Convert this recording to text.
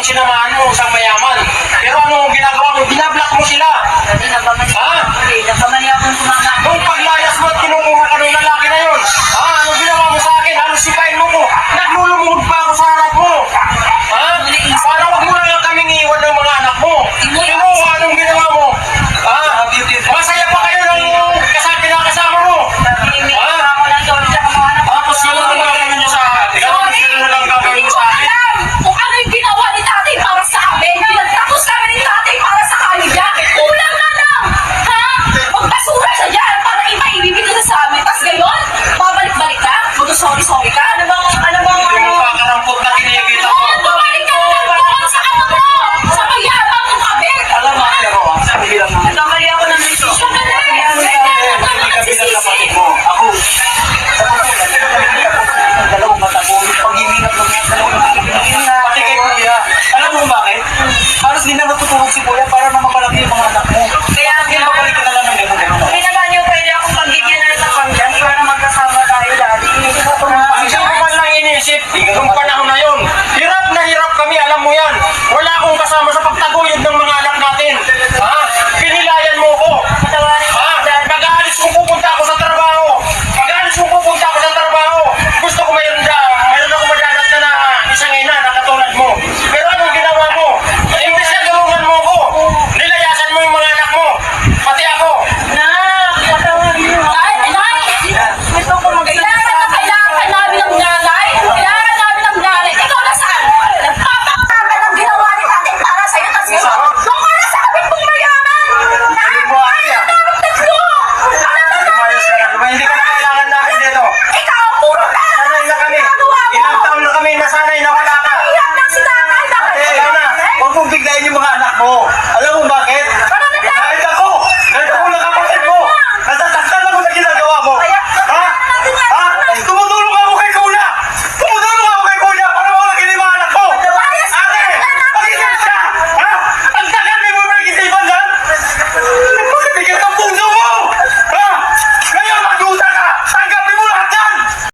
sinamahan mo sa mayaman. Pero ano ang ginagawa mo? Binablock mo sila. Nagkamali akong sumama. Nung paglayas mo at kinukuha ka ng lalaki na yun. Ano ginawa mo sa akin? Halos sipain mo ko. Naglulumuhod pa ako sa harap mo. Para wag mo na lang kaming iiwan ng mga anak mo. Kinuha, anong ginawa mo? Masaya pa kayo ng kinakasama mo. Tapos yun ang gagawin nyo sa akin. Ganun lang gagawin mo sa akin. Kung ano yung ginawa ni tatay para sa amin, tapos kami ni tatay para sa kanila, kulang na lang! Ha? Magbasura siya dyan para iba ibibigay na sa amin. Tapos ngayon, babalik-balik ka? Mag-sorry-sorry ka? Ano bang Yung kakarampot na kinikita ko. Bumalik ka na lang doon sa ano mo! Sa mayabang mong kabit! Alam mo, pero sabi lang mo. Nagkamali ako ng ito. Siya ka na! Ganyan na nagsisisi! Ako, dalawang mata ko, pag-imingat ng mga dalawang mata. Pati kay Kuya. Alam mo bakit? Halos di na matutulog si Kuya para na mapalaki yung mga anak mo. Kaya hindi mabalik ka na lang ng gano'n. Hindi naman yung pwede akong pagbigyan na sa pamilya para magkasama tayo dati. Ang sino man lang iniisip, nung panahon na yun. Hirap na hirap kami, alam mo yan. Wala akong kasama sa pagtaguyod ng mga anak natin. Pinilayan mo ko. Pag-aalis kung pupunta ako sa trabaho. Pag-aalis kung pupunta ako sa trabaho. Gusto ko mayroon ako madadat na isang ina na katulad mo. Pero anong ginawa mo? Imbes na tulungan mo ko. Nilayasan mo yung mga anak mo. Pati ako. Gusto ko kailangan namin ng nanay. Kailangan namin ng nanay. Ikaw na saan? Nagpapakaka ng ginawa ni tatay para sa'yo. Tapos doon ka na sa kapit mong mayaman. Tatlo! Lumayos ka na. Hindi ka na kailangan namin dito. Ikaw, puro pera. Sanay na kami. Ilang taon na kami nasanay na wala